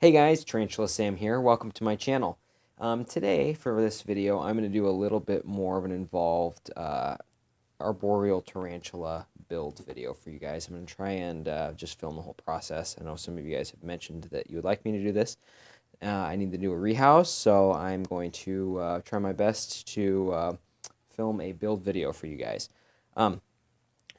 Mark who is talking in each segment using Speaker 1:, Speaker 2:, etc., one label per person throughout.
Speaker 1: Hey guys, Tarantula Sam here. Welcome to my channel. Today, for this video, I'm going to do a little bit more of an involved arboreal tarantula build video for you guys. I'm going to try and just film the whole process. I know some of you guys have mentioned that you would like me to do this. I need to do a rehouse, so I'm going to try my best to film a build video for you guys.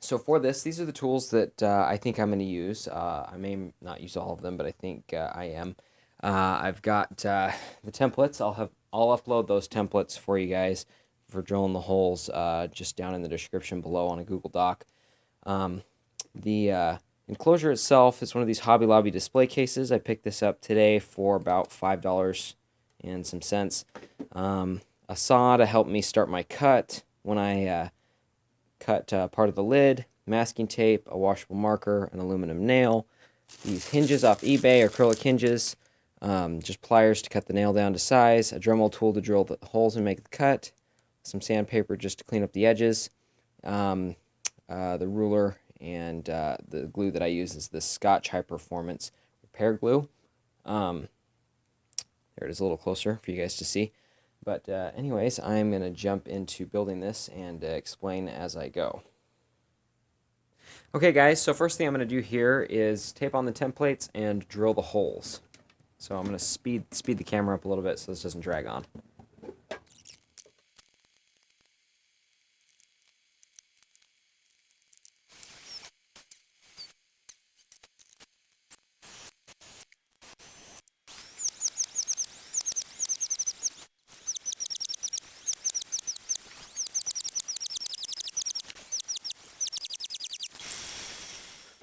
Speaker 1: So for this, these are the tools that I think I'm going to use. I may not use all of them, but I think I am. I've got the templates. I'll upload those templates for you guys for drilling the holes just down in the description below on a Google Doc. The enclosure itself is one of these Hobby Lobby display cases. I picked this up today for about $5 and some cents. A saw to help me start my cut when I cut part of the lid, masking tape, a washable marker, an aluminum nail, these hinges off eBay, acrylic hinges, just pliers to cut the nail down to size, a Dremel tool to drill the holes and make the cut, some sandpaper just to clean up the edges, the ruler, and the glue that I use is the Scotch High Performance Repair Glue. There it is a little closer for you guys to see. But anyways, I'm going to jump into building this and explain as I go. Okay guys, so first thing I'm going to do here is tape on the templates and drill the holes. So I'm going to speed the camera up a little bit so this doesn't drag on.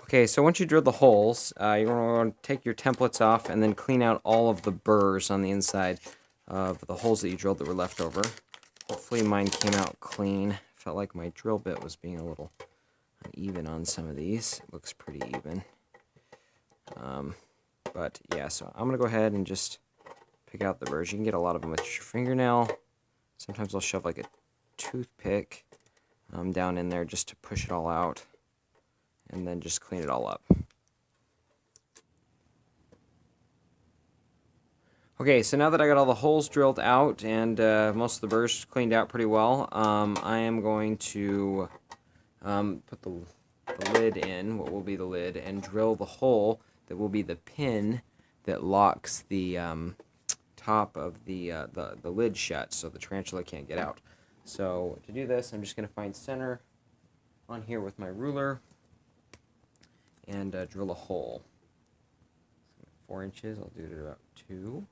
Speaker 1: Okay, so once you drill the holes, you're going to take your templates off and then clean out all of the burrs on the inside of the holes that you drilled that were left over. Hopefully mine came out clean. Felt like my drill bit was being a little uneven on some of these. It looks pretty even. But yeah, so I'm going to go ahead and just pick out the burrs. You can get a lot of them with your fingernail. Sometimes I'll shove like a toothpick down in there just to push it all out. And then just clean it all up. Okay, so now that I got all the holes drilled out and most of the burrs cleaned out pretty well, I am going to put the lid in, what will be the lid, and drill the hole that will be the pin that locks the top of the lid shut so the tarantula can't get out. So to do this, I'm just going to find center on here with my ruler and drill a hole. 4 inches, I'll do it at about 2.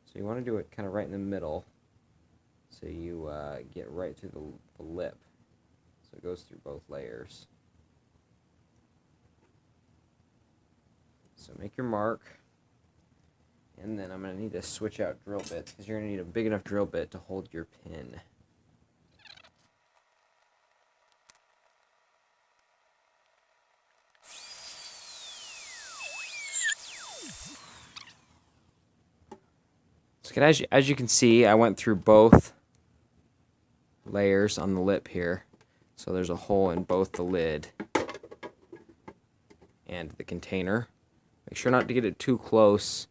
Speaker 1: So you want to do it kind of right in the middle so you get right through the lip. So it goes through both layers. So make your mark. And then I'm going to need to switch out drill bits because you're going to need a big enough drill bit to hold your pin. So as you can see, I went through both layers on the lip here. So there's a hole in both the lid and the container. Make sure not to get it too close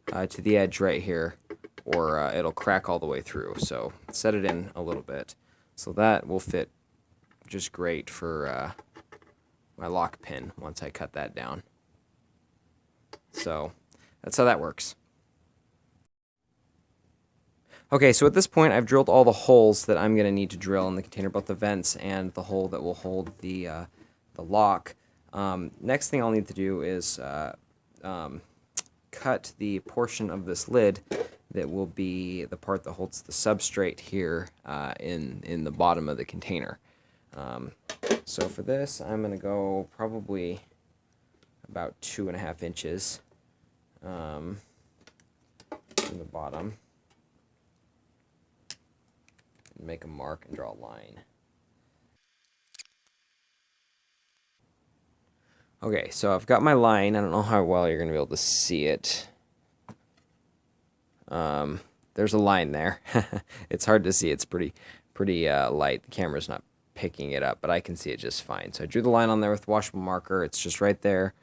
Speaker 1: to the edge right here, or it'll crack all the way through. So set it in a little bit. So that will fit just great for my lock pin once I cut that down. So that's how that works. Okay, so at this point I've drilled all the holes that I'm going to need to drill in the container, both the vents and the hole that will hold the lock. Next thing I'll need to do is cut the portion of this lid that will be the part that holds the substrate here in the bottom of the container. So for this, I'm going to go probably about 2.5 inches from the bottom. Make a mark and draw a line. Okay, so I've got my line. I don't know how well you're going to be able to see it. There's a line there. It's hard to see. It's pretty light. The camera's not picking it up, but I can see it just fine. So I drew the line on there with washable marker. It's just right there.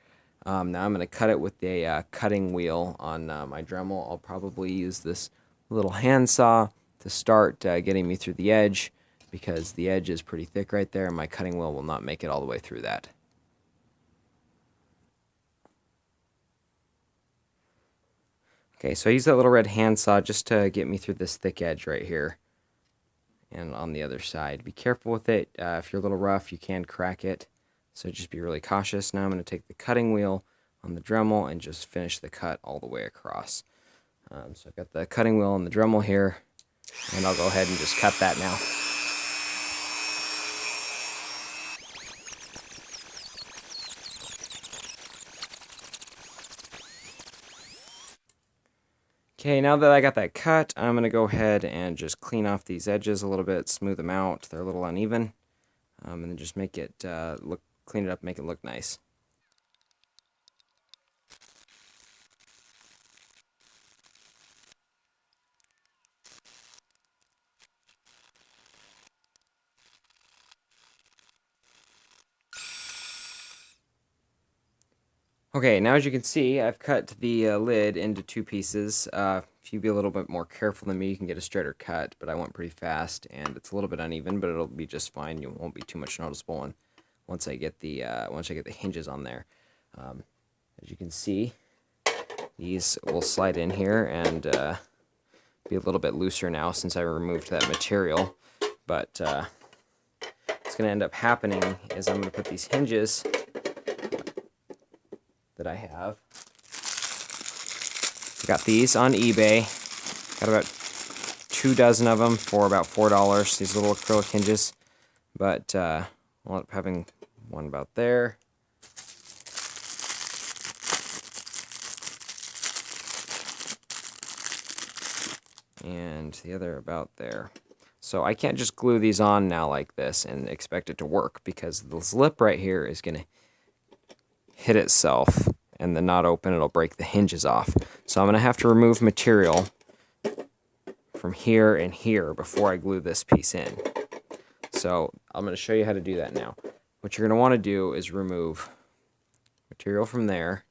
Speaker 1: Now I'm going to cut it with a cutting wheel on my Dremel. I'll probably use this little handsaw to start getting me through the edge, because the edge is pretty thick right there and my cutting wheel will not make it all the way through that. Okay, so I use that little red handsaw just to get me through this thick edge right here and on the other side. Be careful with it. If you're a little rough, you can crack it, so just be really cautious. Now I'm going to take the cutting wheel on the Dremel and just finish the cut all the way across. So I've got the cutting wheel on the Dremel here, and I'll go ahead and just cut that now. Okay, now that I got that cut, I'm going to go ahead and just clean off these edges a little bit, smooth them out. They're a little uneven, and then just make it clean it up, make it look nice. Okay, now as you can see, I've cut the lid into two pieces. If you be a little bit more careful than me, you can get a straighter cut, but I went pretty fast, and it's a little bit uneven, but it'll be just fine. You won't be too much noticeable once I get the hinges on there. As you can see, these will slide in here and be a little bit looser now since I removed that material. But what's going to end up happening is I'm going to put these hinges that I have. I got these on eBay. Got about 24 of them for about $4. These little acrylic hinges, but I'll end up having one about there. And the other about there. So I can't just glue these on now like this and expect it to work, because this lip right here is going to hit itself and the knot open, it'll break the hinges off. So I'm going to have to remove material from here and here before I glue this piece in. So I'm going to show you how to do that now. What you're going to want to do is remove material from there,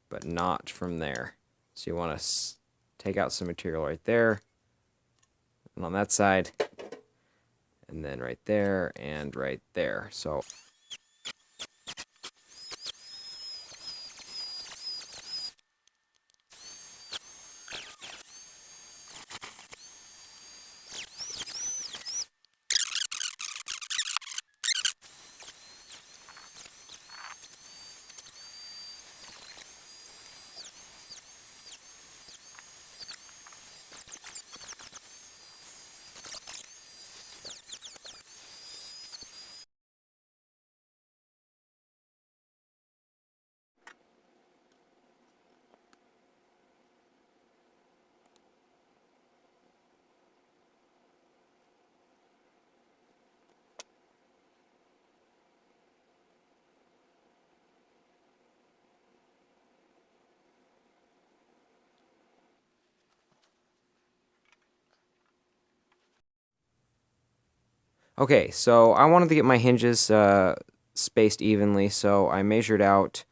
Speaker 1: but not from there. So you want to take out some material right there, and on that side, and then right there, and right there. So okay, so I wanted to get my hinges spaced evenly, so I measured out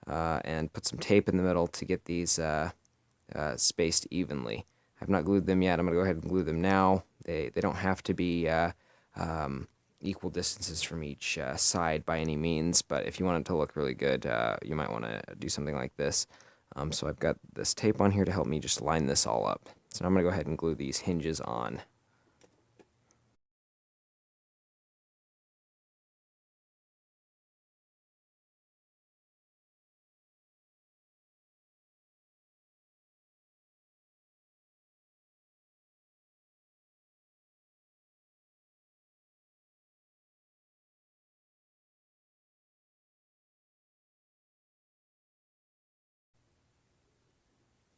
Speaker 1: and put some tape in the middle to get these spaced evenly. I've not glued them yet. I'm going to go ahead and glue them now. They don't have to be equal distances from each side by any means, but if you want it to look really good, you might want to do something like this. So I've got this tape on here to help me just line this all up. So now I'm going to go ahead and glue these hinges on.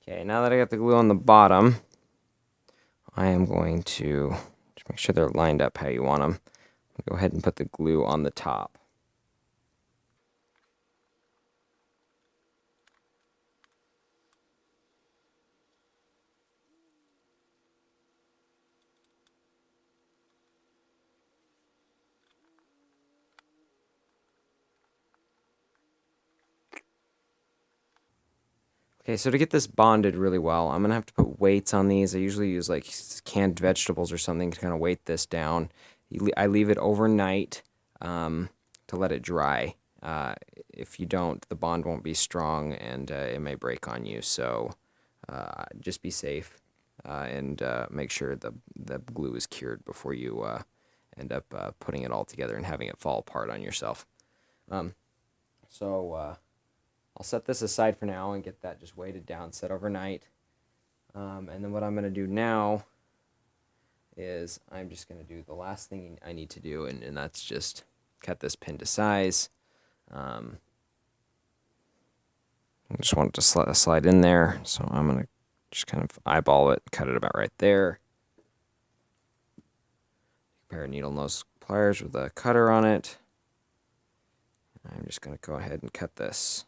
Speaker 1: Okay, now that I got the glue on the bottom, I am going to just make sure they're lined up how you want them. Go ahead and put the glue on the top. Okay, so to get this bonded really well, I'm going to have to put weights on these. I usually use like canned vegetables or something to kind of weight this down. I leave it overnight to let it dry. If you don't, the bond won't be strong and it may break on you. So just be safe and make sure the glue is cured before you end up putting it all together and having it fall apart on yourself. I'll set this aside for now and get that just weighted down, set overnight. And then what I'm going to do now is I'm just going to do the last thing I need to do, and that's just cut this pin to size. I just want it to slide in there, so I'm going to just kind of eyeball it, cut it about right there. A pair of needle nose pliers with a cutter on it. I'm just going to go ahead and cut this.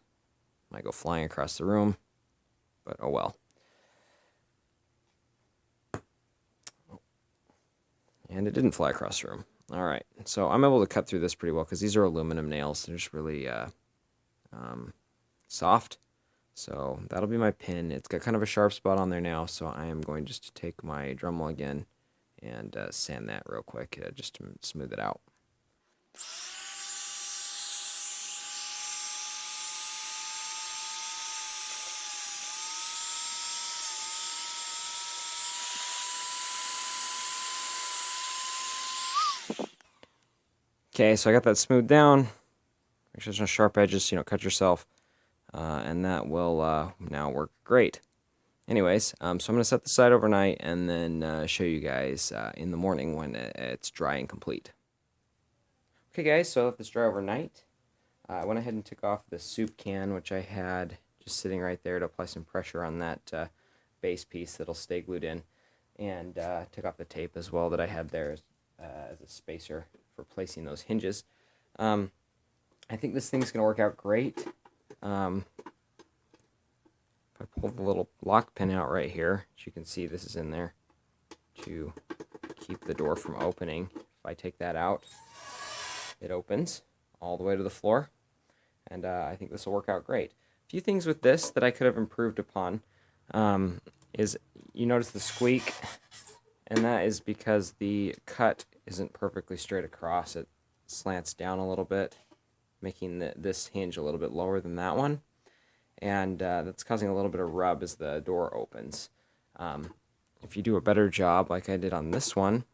Speaker 1: Might go flying across the room, but oh well. And it didn't fly across the room. All right, so I'm able to cut through this pretty well because these are aluminum nails. They're just really soft. So that'll be my pin. It's got kind of a sharp spot on there now, so I am going just to take my Dremel again and sand that real quick just to smooth it out. Okay, so I got that smoothed down. Make sure there's no sharp edges, cut yourself. And that will now work great. Anyways, so I'm going to set this aside overnight and then show you guys in the morning when it's dry and complete. Okay guys, so I let this dry overnight. I went ahead and took off the soup can, which I had just sitting right there to apply some pressure on that base piece that'll stay glued in. And took off the tape as well that I had there as a spacer for placing those hinges. I think this thing's going to work out great. If I pull the little lock pin out right here, as you can see, this is in there to keep the door from opening. If I take that out, it opens all the way to the floor, and I think this will work out great. A few things with this that I could have improved upon is you notice the squeak, and that is because the cut isn't perfectly straight across. It slants down a little bit, making this hinge a little bit lower than that one, and that's causing a little bit of rub as the door opens. If you do a better job like I did on this one,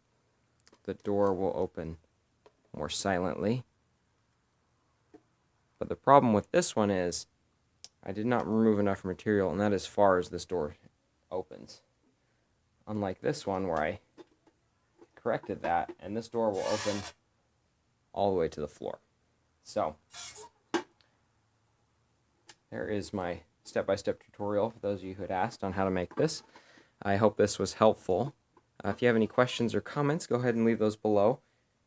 Speaker 1: the door will open more silently. But the problem with this one is I did not remove enough material, and that is as far as this door opens. Unlike this one where I corrected that, and this door will open all the way to the floor. So there is my step-by-step tutorial for those of you who had asked on how to make this. I hope this was helpful. If you have any questions or comments, go ahead and leave those below.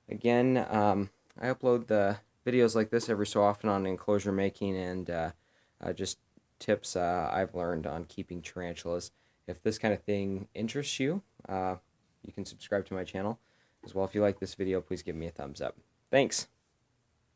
Speaker 1: Again, I upload the videos like this every so often on enclosure making and just tips I've learned on keeping tarantulas. If this kind of thing interests you, you can subscribe to my channel as well. If you like this video, please give me a thumbs up. Thanks.